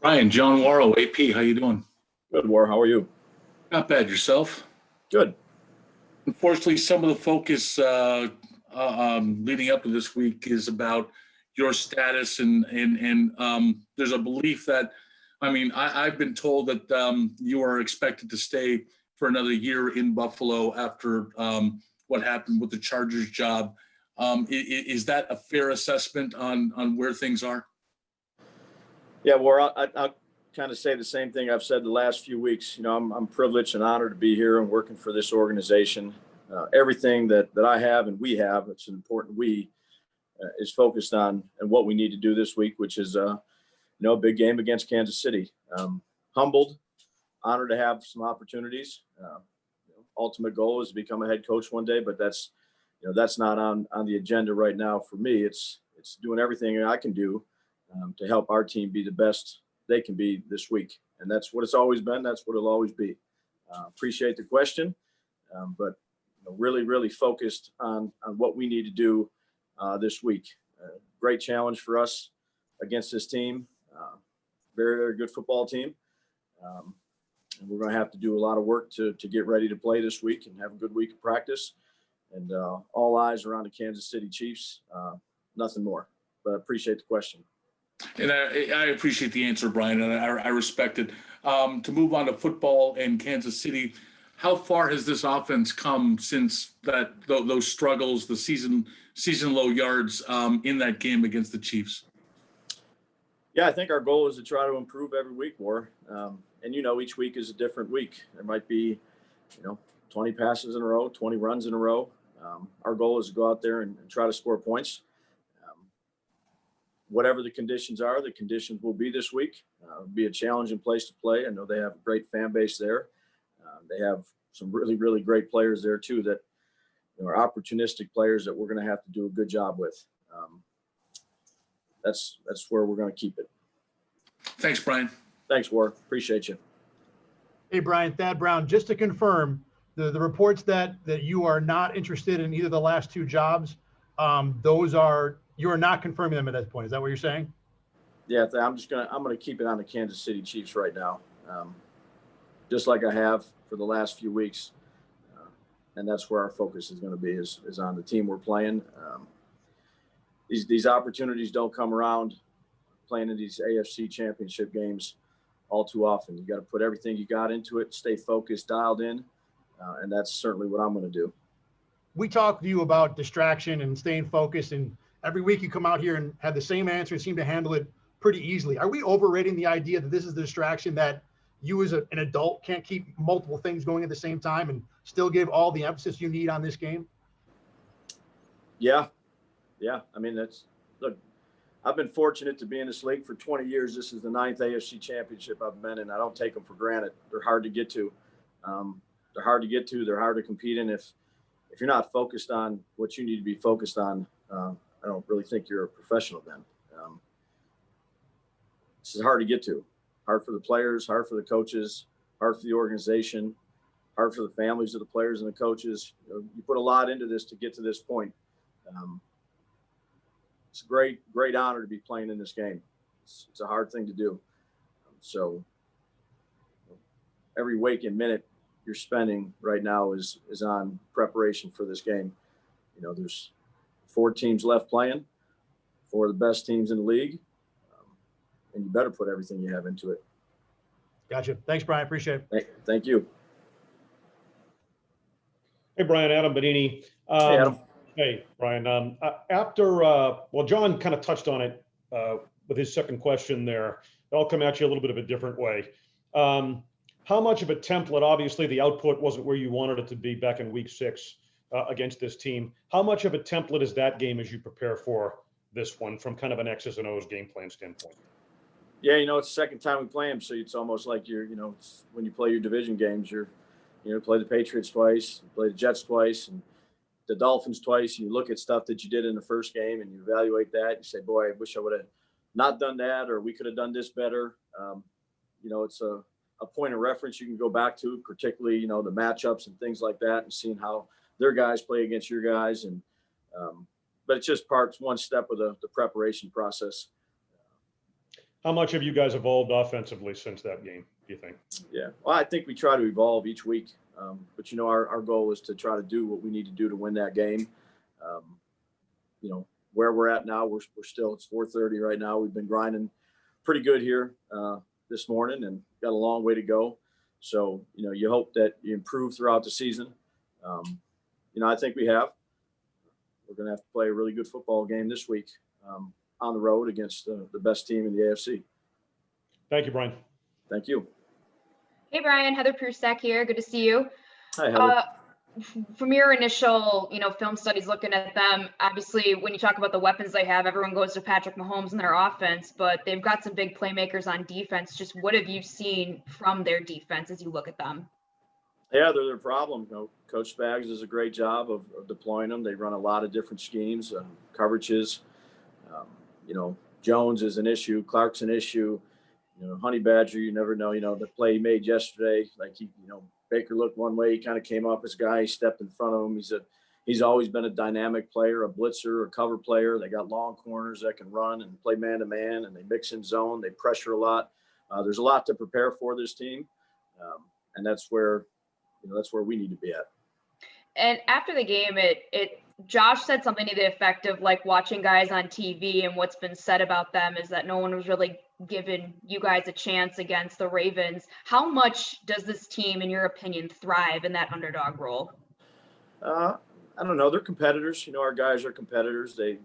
Brian, John Warrow, AP, how you doing? Good, War. How are you? Not bad, yourself? Good. Unfortunately, some of the focus leading up to this week is about your status, and there's a belief that, I've been told that you are expected to stay for another year in Buffalo after what happened with the Chargers job. Is that a fair assessment on where things are? Yeah, War. I'll kind of say the same thing I've said the last few weeks. I'm privileged and honored to be here and working for this organization. Everything that I have and we have, it's an important we, is focused on and what we need to do this week, which is a big game against Kansas City. Humbled, honored to have some opportunities. Ultimate goal is to become a head coach one day, but that's not on the agenda right now for me. It's doing everything I can do to help our team be the best they can be this week. And that's what it's always been. That's what it'll always be. Appreciate the question, but really, really focused on what we need to do this week. Great challenge for us against this team. Very, very good football team. And we're going to have to do a lot of work to get ready to play this week and have a good week of practice. And all eyes are on the Kansas City Chiefs. Nothing more. But I appreciate the question. And I appreciate the answer, Brian, and I respect it. To move on to football and Kansas City, how far has this offense come since those struggles, the season low yards in that game against the Chiefs? Yeah, I think our goal is to try to improve every week more. And each week is a different week. There might be, 20 passes in a row, 20 runs in a row. Our goal is to go out there and try to score points. Whatever the conditions are, the conditions will be this week. It'll be a challenging place to play. I know they have a great fan base there. They have some really, really great players there too that are opportunistic players that we're going to have to do a good job with. That's where we're going to keep it. Thanks, Brian. Thanks, War. Appreciate you. Hey, Brian, Thad Brown, just to confirm, the reports that you are not interested in either of the last two jobs, you are not confirming them at this point. Is that what you're saying? Yeah, I'm gonna keep it on the Kansas City Chiefs right now, just like I have for the last few weeks, and that's where our focus is going to be is on the team we're playing. These opportunities don't come around playing in these AFC Championship games all too often. You got to put everything you got into it, stay focused, dialed in, and that's certainly what I'm going to do. We talked to you about distraction and staying focused, and every week you come out here and have the same answer and seem to handle it pretty easily. Are we overrating the idea that this is the distraction that you as an adult can't keep multiple things going at the same time and still give all the emphasis you need on this game? Yeah. Look, I've been fortunate to be in this league for 20 years. This is the 9th AFC Championship I've been in. I don't take them for granted. They're hard to get to. They're hard to compete in. If you're not focused on what you need to be focused on, I don't really think you're a professional then. This is hard to get to. Hard for the players, hard for the coaches, hard for the organization, hard for the families of the players and the coaches. You put a lot into this to get to this point. It's a great honor to be playing in this game. It's a hard thing to do. So every waking minute you're spending right now is on preparation for this game. There's 4 teams left playing, 4 of the best teams in the league, and you better put everything you have into it. Gotcha. Thanks, Brian. Appreciate it. Thank you. Hey, Brian, Adam Benini. Hey, Adam. Hey, Brian. John kind of touched on it with his second question there. I'll come at you a little bit of a different way. How much of a template, obviously the output wasn't where you wanted it to be back in week 6 against this team. How much of a template is that game as you prepare for this one from kind of an X's and O's game plan standpoint? Yeah, it's the second time we play them, so it's almost like it's when you play your division games, play the Patriots twice, you play the Jets twice, and the Dolphins twice. You look at stuff that you did in the first game and you evaluate that. You say, boy, I wish I would have not done that, or we could have done this better. It's a point of reference you can go back to, particularly, the matchups and things like that, and seeing how their guys play against your guys. And but it's just one step of the preparation process. How much have you guys evolved offensively since that game, do you think? Yeah, well, I think we try to evolve each week. But, our goal is to try to do what we need to do to win that game. Where we're at now, we're still, it's 4:30 right now. We've been grinding pretty good here this morning and got a long way to go. So, you hope that you improve throughout the season. I think we have. We're going to have to play a really good football game this week on the road against the best team in the AFC. Thank you, Brian. Thank you. Hey, Brian, Heather Prusak here. Good to see you. Hi, Heather. From your initial, film studies looking at them, obviously, when you talk about the weapons they have, everyone goes to Patrick Mahomes and their offense, but they've got some big playmakers on defense. Just what have you seen from their defense as you look at them? Yeah, they're their problem. Coach Spags does a great job of deploying them. They run a lot of different schemes, coverages. Jones is an issue. Clark's an issue. Honey Badger, you never know. The play he made yesterday, Baker looked one way, he kind of came off his guy, he stepped in front of him. He's always been a dynamic player, a blitzer, a cover player. They got long corners that can run and play man-to-man, and they mix in zone. They pressure a lot. There's a lot to prepare for this team, and that's where we need to be at. And after the game, Josh said something to the effect of watching guys on TV, and what's been said about them is that no one was really giving you guys a chance against the Ravens. How much does this team, in your opinion, thrive in that underdog role? I don't know. They're competitors. Our guys are competitors. They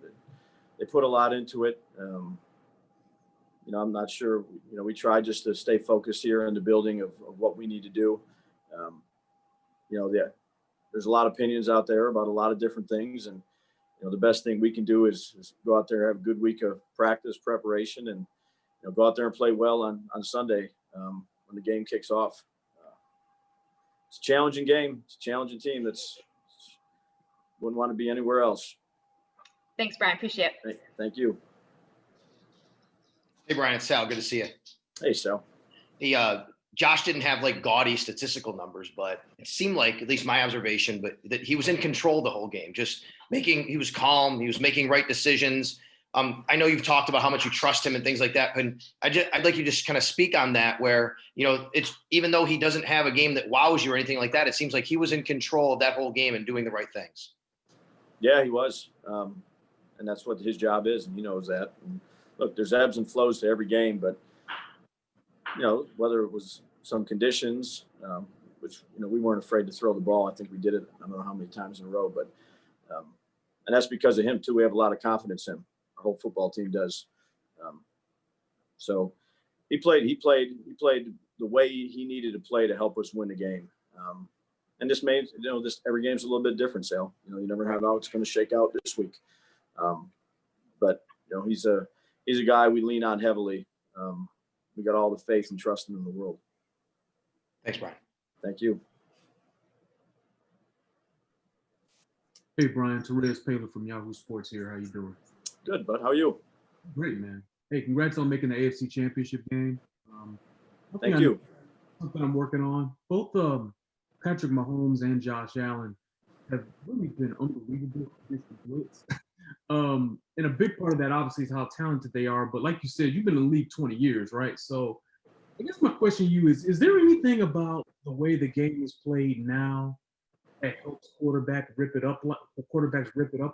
put a lot into it. I'm not sure. We try just to stay focused here in the building of what we need to do. There's a lot of opinions out there about a lot of different things, and the best thing we can do is go out there, have a good week of practice preparation, and go out there and play well on Sunday when the game kicks off. It's a challenging game. It's a challenging team. Wouldn't want to be anywhere else. Thanks, Brian. Appreciate it. Thank you. Hey, Brian, it's Sal. Good to see you. Hey, Sal. Josh didn't have gaudy statistical numbers, but it seemed like, at least my observation, but that he was in control the whole game. He was calm. He was making right decisions. I know you've talked about how much you trust him and things like that, but I'd like you to just kind of speak on that, where, it's, even though he doesn't have a game that wows you or anything like that, it seems like he was in control of that whole game and doing the right things. Yeah, he was. And that's what his job is. And he knows that. And look, there's ebbs and flows to every game, but whether it was some conditions, which, we weren't afraid to throw the ball. I think we did it, I don't know how many times in a row, but, and that's because of him too. We have a lot of confidence in him. Our whole football team does. So he played the way he needed to play to help us win the game. And this made, every game's a little bit different, Sal. You never know how it's going to shake out this week. But he's a guy we lean on heavily. We got all the faith and trust in the world. Thanks, Brian. Thank you. Hey, Brian, Therese Paler from Yahoo Sports here. How you doing? Good, bud. How are you? Great, man. Hey, congrats on making the AFC Championship game. Thank you. Something I'm working on. Both Patrick Mahomes and Josh Allen have really been unbelievable against the blitz. And a big part of that, obviously, is how talented they are. But like you said, you've been in the league 20 years, right? So I guess my question to you is there anything about the way the game is played now that helps quarterbacks rip it up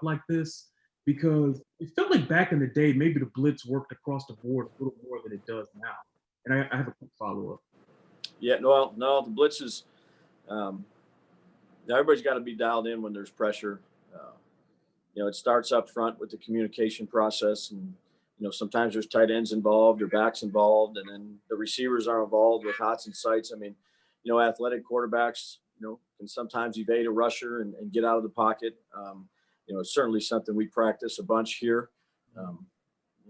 like this? Because it felt like back in the day, maybe the blitz worked across the board a little more than it does now. And I have a quick follow-up. Yeah, no, the blitz is everybody's got to be dialed in when there's pressure. It starts up front with the communication process, and sometimes there's tight ends involved or backs involved, and then the receivers are involved with hots and sights. I mean, athletic quarterbacks, can sometimes evade a rusher and get out of the pocket. It's certainly something we practice a bunch here.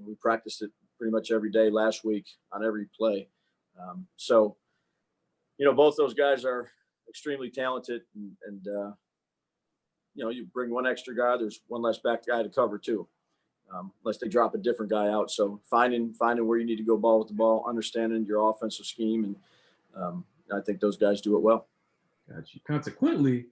We practiced it pretty much every day last week on every play. So both those guys are extremely talented, and you bring one extra guy, there's one less back guy to cover too, unless they drop a different guy out. So finding where you need to go ball with the ball, understanding your offensive scheme, and I think those guys do it well. Gotcha. Consequently,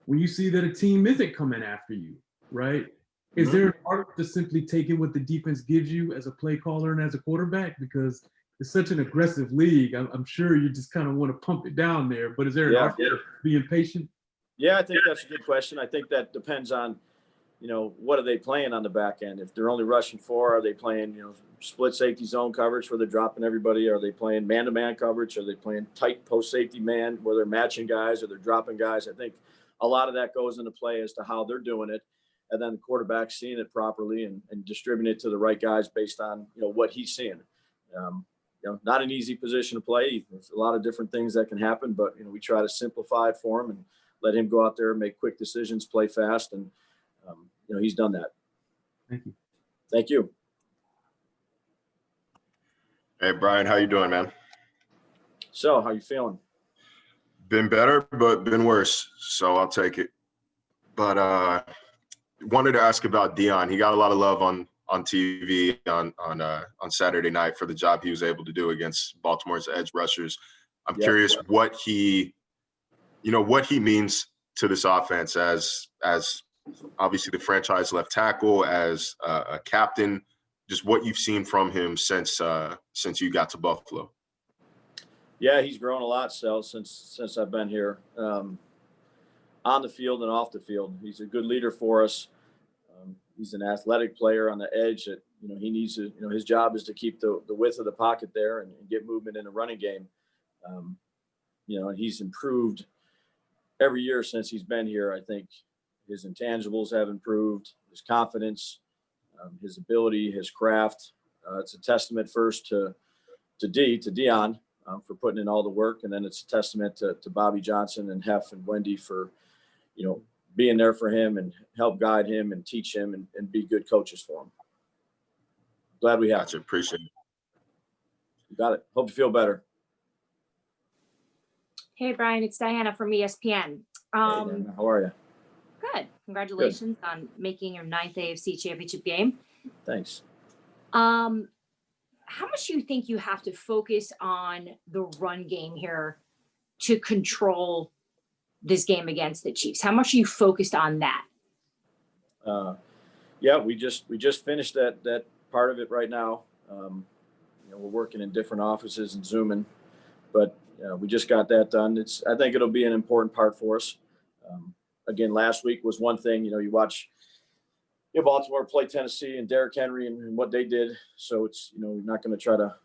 when you see that a team isn't coming after you, right? Is there an art to simply taking what the defense gives you as a play caller and as a quarterback? Because it's such an aggressive league. I'm sure you just kind of want to pump it down there. But is there an art to being patient? Yeah, I think that's a good question. I think that depends on, what are they playing on the back end? If they're only rushing 4, are they playing, split safety zone coverage where they're dropping everybody? Are they playing man-to-man coverage? Are they playing tight post safety man where they're matching guys or they're dropping guys? I think a lot of that goes into play as to how they're doing it. And then the quarterback seeing it properly and distributing it to the right guys based on, what he's seeing. Not an easy position to play. There's a lot of different things that can happen, but, we try to simplify it for him and let him go out there and make quick decisions, play fast. And, he's done that. Thank you. Thank you. Hey, Brian, how you doing, man? So how you feeling? Been better, but been worse. So I'll take it. But wanted to ask about Dion. He got a lot of love on TV on Saturday night for the job he was able to do against Baltimore's edge rushers. I'm curious what he means to this offense as obviously the franchise left tackle, as a captain, just what you've seen from him since you got to Buffalo. Yeah, he's grown a lot, Sel, since I've been here, on the field and off the field. He's a good leader for us. He's an athletic player on the edge that, he needs to, his job is to keep the width of the pocket there and get movement in the running game. And he's improved every year since he's been here. I think his intangibles have improved, his confidence, his ability, his craft. It's a testament first to Dion for putting in all the work. And then it's a testament to Bobby Johnson and Hef and Wendy for, being there for him and help guide him and teach him and be good coaches for him. Glad we have. Gotcha. Appreciate it. You got it. Hope you feel better. Hey, Brian, it's Diana from ESPN. Hey, Diana, how are you? Good. Congratulations on making your 9th AFC Championship game. Thanks. How much do you think you have to focus on the run game here to control this game against the Chiefs? How much are you focused on that? We just finished that part of it right now. We're working in different offices and Zooming, but we just got that done. I think it'll be an important part for us. Again, last week was one thing. You watch Baltimore play Tennessee and Derrick Henry and what they did. So it's you're not going to try to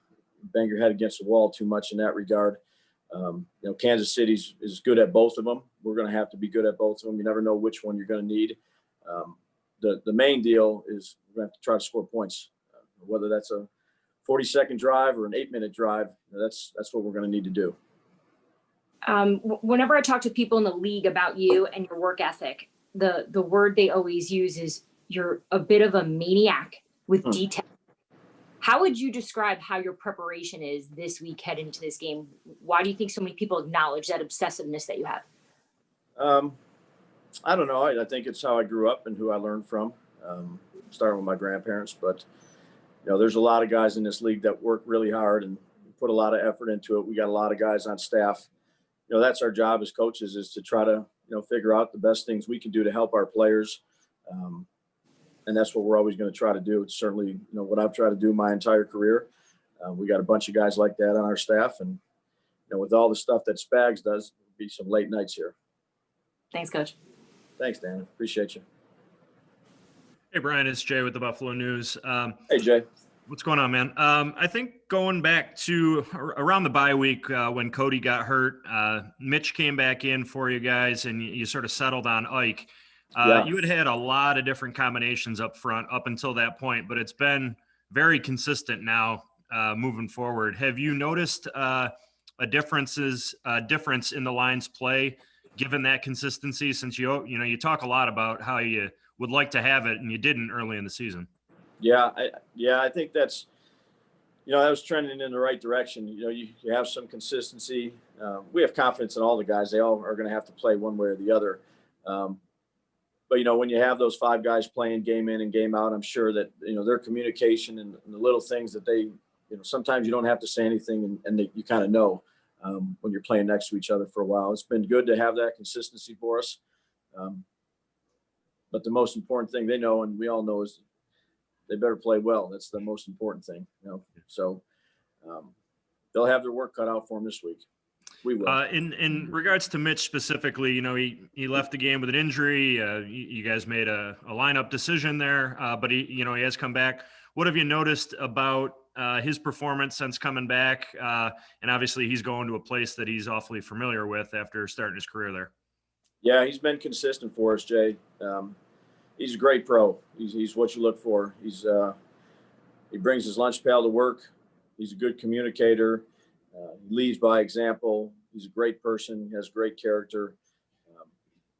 bang your head against the wall too much in that regard. Kansas City is good at both of them. We're going to have to be good at both of them. You never know which one you're going to need. The main deal is we're going to have to try to score points, whether that's a 40-second drive or an 8-minute drive. That's what we're going to need to do. Whenever I talk to people in the league about you and your work ethic, the word they always use is you're a bit of a maniac with detail. How would you describe how your preparation is this week heading into this game? Why do you think so many people acknowledge that obsessiveness that you have? I don't know. I think it's how I grew up and who I learned from, starting with my grandparents. But, there's a lot of guys in this league that work really hard and put a lot of effort into it. We got a lot of guys on staff. That's our job as coaches, is to try to, figure out the best things we can do to help our players. And that's what we're always going to try to do. It's certainly, what I've tried to do my entire career. We got a bunch of guys like that on our staff. And, with all the stuff that Spags does, it'll be some late nights here. Thanks, Coach. Thanks, Dan. Appreciate you. Hey, Brian, it's Jay with the Buffalo News. Hey, Jay. What's going on, man? I think going back to around the bye week when Cody got hurt, Mitch came back in for you guys and you sort of settled on Ike. You had a lot of different combinations up front up until that point, but it's been very consistent now moving forward. Have you noticed a difference in the line's play given that consistency, since you talk a lot about how you would like to have it and you didn't early in the season? I think that's, that was trending in the right direction. You have some consistency. We have confidence in all the guys. They all are going to have to play one way or the other. But, when you have those 5 guys playing game in and game out, I'm sure that, their communication and the little things that they, sometimes you don't have to say anything and you kind of know when you're playing next to each other for a while. It's been good to have that consistency for us. But the most important thing they know, and we all know, is they better play well. That's the most important thing, you know. So they'll have their work cut out for them this week. We will. In regards to Mitch specifically, you know, he left the game with an injury. You guys made a lineup decision there, but he has come back. What have you noticed about his performance since coming back? And obviously he's going to a place that he's awfully familiar with after starting his career there. Yeah, he's been consistent for us, Jay. He's a great pro. He's what you look for. He brings his lunch pail to work. He's a good communicator. He leads by example. He's a great person. He has great character.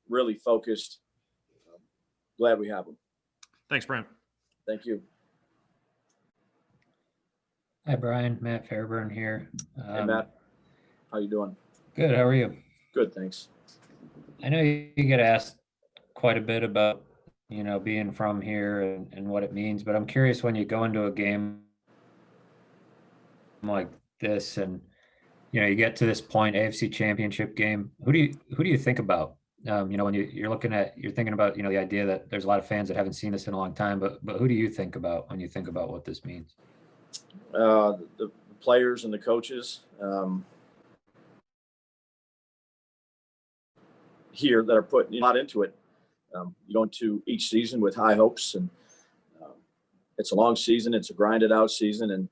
Really focused. Glad we have him. Thanks, Brent. Thank you. Hi, Brian. Matt Fairburn here. Hey, Matt. How you doing? Good. How are you? Good, thanks. I know you get asked quite a bit about, you know, being from here and what it means, but I'm curious, when you go into a game like this and, you know, you get to this point, AFC Championship game, who do you think about? You know, when you're thinking about, you know, the idea that there's a lot of fans that haven't seen this in a long time, but who do you think about when you think about what this means? The players and the coaches here that are putting a lot into it. You go into each season with high hopes, and it's a long season. It's a grinded out season, and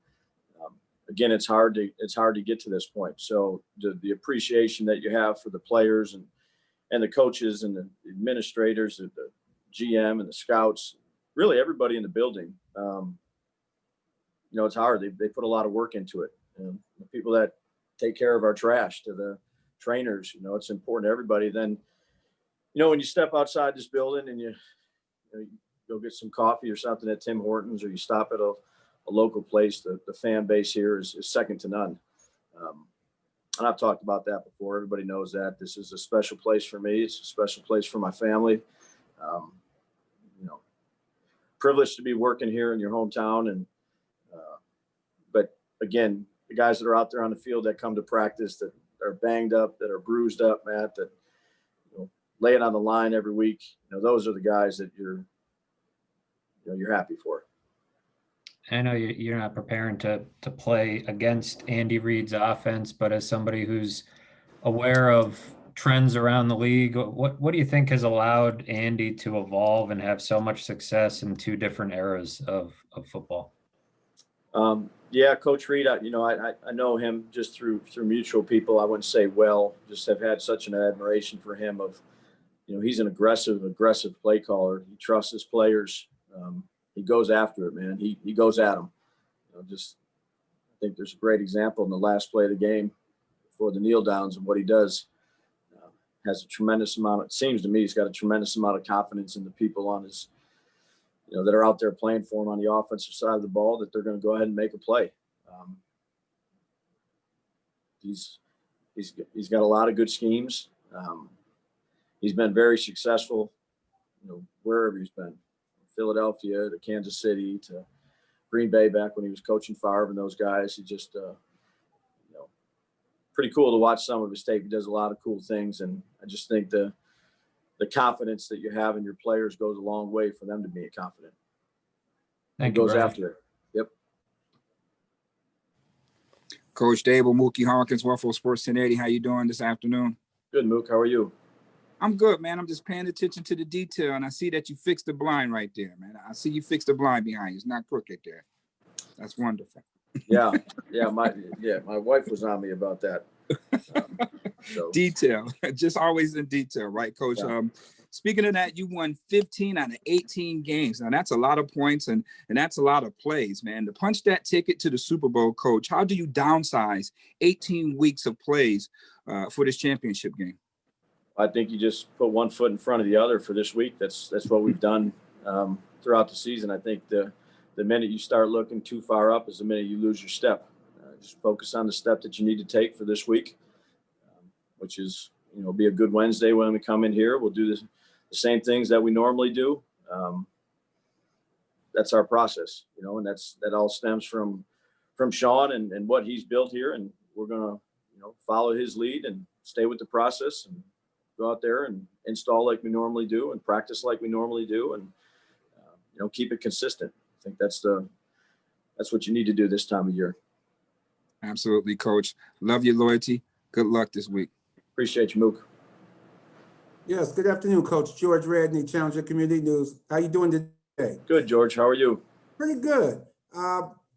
again, it's hard to get to this point. So the appreciation that you have for the players and the coaches and the administrators, the GM and the scouts, really everybody in the building. You know, it's hard. They put a lot of work into it. And the people that take care of our trash, to the trainers, you know, it's important to everybody. Then, you know, when you step outside this building and you go get some coffee or something at Tim Hortons, or you stop at a local place, the fan base here is second to none. And I've talked about that before. Everybody knows that. This is a special place for me. It's a special place for my family. You know, privileged to be working here in your hometown. And but again, the guys that are out there on the field that come to practice, that are banged up, that are bruised up, Matt, that, you know, lay it on the line every week, you know, those are the guys that you're happy for. I know you're not preparing to play against Andy Reid's offense, but as somebody who's aware of trends around the league, what do you think has allowed Andy to evolve and have so much success in two different eras of football? Yeah, Coach Reid, I know him just through mutual people. I wouldn't say just have had such an admiration for him. Of, you know, he's an aggressive play caller. He trusts his players. He goes after it, man. He goes at them. You know, I think there's a great example in the last play of the game for the kneel downs, and what he does. Has a tremendous amount. It seems to me he's got a tremendous amount of confidence in the people on his, you know, that are out there playing for him on the offensive side of the ball, that they're going to go ahead and make a play. He's got a lot of good schemes. He's been very successful, you know, wherever he's been, Philadelphia to Kansas City to Green Bay back when he was coaching Favre and those guys. He just, you know, pretty cool to watch some of his tape. He does a lot of cool things, and I just think the confidence that you have in your players goes a long way for them to be confident. He goes after it. Yep. Coach Daboll, Mookie Hawkins, Waffle Sports 1080. How you doing this afternoon? Good, Mook. How are you? I'm good, man. I'm just paying attention to the detail, and I see that you fixed the blind right there, man. I see you fixed the blind behind you. It's not crooked there. That's wonderful. Yeah. My wife was on me about that. So. Detail, just always in detail, right, Coach? Yeah. Speaking of that, you won 15 out of 18 games. Now that's a lot of points and that's a lot of plays, man. To punch that ticket to the Super Bowl, Coach, how do you downsize 18 weeks of plays for this championship game? I think you just put one foot in front of the other for this week. That's what we've done throughout the season. I think the minute you start looking too far up is the minute you lose your step. Just focus on the step that you need to take for this week, which is, you know, be a good Wednesday when we come in here. We'll do the same things that we normally do. That's our process, you know, and that all stems from Sean and what he's built here. And we're going to, you know, follow his lead and stay with the process and go out there and install like we normally do and practice like we normally do, and keep it consistent. I think that's what you need to do this time of year. Absolutely, Coach. Love your loyalty. Good luck this week. Appreciate you, Mook. Yes, good afternoon, Coach. George Radney, Challenger Community News. How you doing today? Good, George. How are you? Pretty good.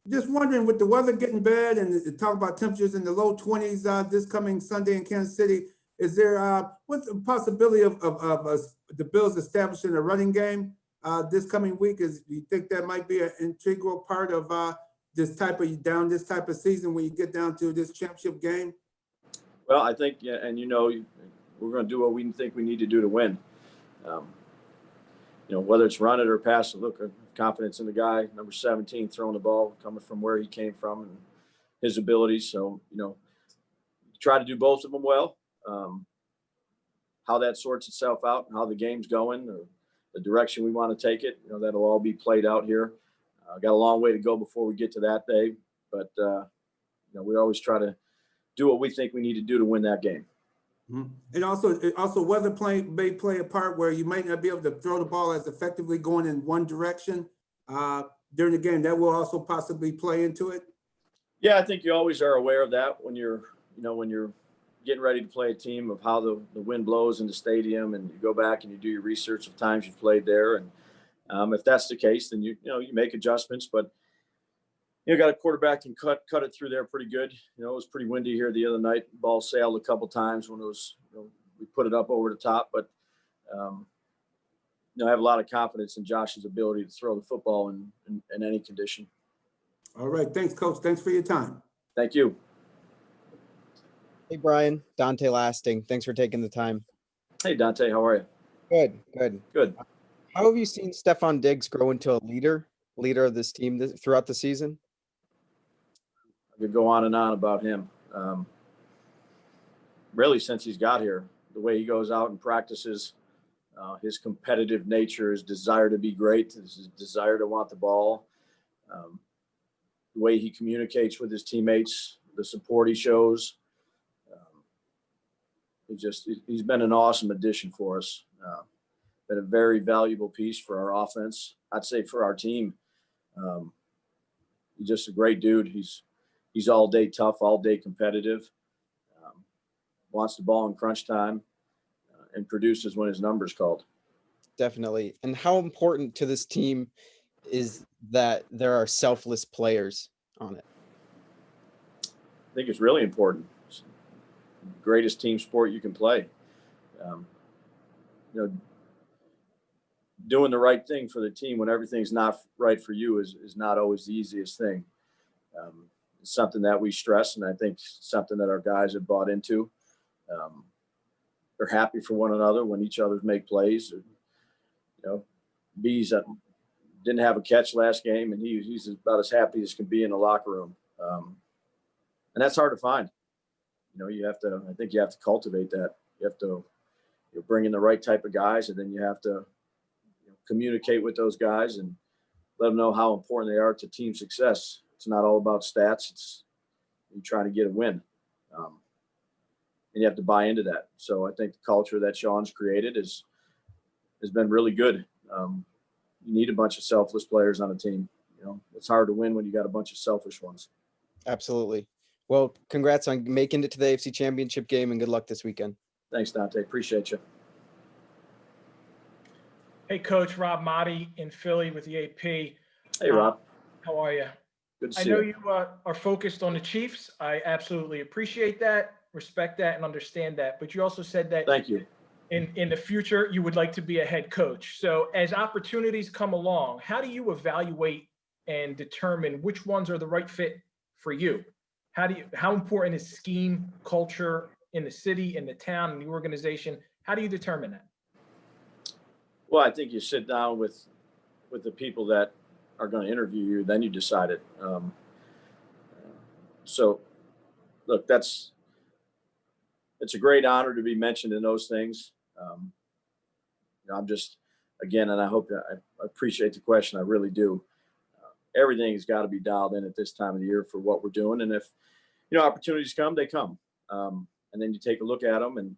Just wondering, with the weather getting bad and talk about temperatures in the low 20s this coming Sunday in Kansas City, is there what's the possibility of the Bills establishing a running game this coming week? Do you think that might be an integral part of this type of season when you get down to this championship game? Well, I think, and we're going to do what we think we need to do to win. Whether it's run it or pass it, look, confidence in the guy, number 17, throwing the ball, coming from where he came from and his abilities. So, try to do both of them well. How that sorts itself out and how the game's going, or the direction we want to take it, that'll all be played out here. Got a long way to go before we get to that day, but we always try to do what we think we need to do to win that game. Mm-hmm. And also weather may play a part where you might not be able to throw the ball as effectively going in one direction during the game. That will also possibly play into it. Yeah, I think you always are aware of that when you're getting ready to play a team, of how the wind blows in the stadium, and you go back and you do your research of times you've played there. And if that's the case, then you make adjustments, but got a quarterback can cut it through there pretty good. It was pretty windy here the other night. Ball sailed a couple times when it was, we put it up over the top, but I have a lot of confidence in Josh's ability to throw the football in any condition. All right. Thanks, Coach. Thanks for your time. Thank you. Hey, Brian. Dante Lasting. Thanks for taking the time. Hey, Dante. How are you? Good. How have you seen Stefan Diggs grow into a leader of this team throughout the season? I could go on and on about him. Really, since he's got here, the way he goes out and practices, his competitive nature, his desire to be great, his desire to want the ball, the way he communicates with his teammates, the support he shows. He's been an awesome addition for us. Been a very valuable piece for our offense. I'd say for our team. He's just a great dude. He's all day tough, all day competitive, wants the ball in crunch time, and produces when his number's called. Definitely. And how important to this team is that there are selfless players on it? I think it's really important. It's the greatest team sport you can play. Doing the right thing for the team when everything's not right for you is not always the easiest thing. It's something that we stress, and I think something that our guys have bought into. They're happy for one another when each other make plays. Bees didn't have a catch last game, and he's about as happy as can be in the locker room. And that's hard to find. I think you have to cultivate that. You have to bring in the right type of guys, and then you have to communicate with those guys and let them know how important they are to team success. It's not all about stats. It's you trying to get a win. And you have to buy into that. So I think the culture that Sean's created has been really good. You need a bunch of selfless players on a team. It's hard to win when you got a bunch of selfish ones. Absolutely. Well, congrats on making it to the AFC Championship game, and good luck this weekend. Thanks, Dante. Appreciate you. Hey, Coach. Rob Motti in Philly with the AP. Hey, Rob. How are you? Good to I see know you. you are focused on the Chiefs. I absolutely appreciate that, respect that, and understand that. But you also said that Thank you. In the future, you would like to be a head coach. So as opportunities come along, how do you evaluate and determine which ones are the right fit for you? How important is scheme, culture in the city, in the town, in the organization? How do you determine that? Well, I think you sit down with the people that are going to interview you, then you decide it. So, look, it's a great honor to be mentioned in those things. I'm just, again, and I hope I appreciate the question. I really do. Everything has got to be dialed in at this time of the year for what we're doing. And if, opportunities come, they come. And then you take a look at them and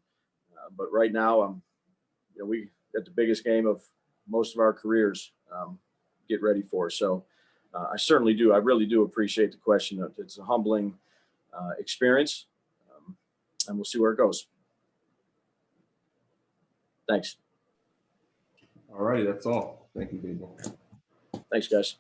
But right now, we got the biggest game of most of our careers get ready for. So I certainly do. I really do appreciate the question. It's a humbling experience, and we'll see where it goes. Thanks. All righty, that's all. Thank you, Daboll. Thanks, guys.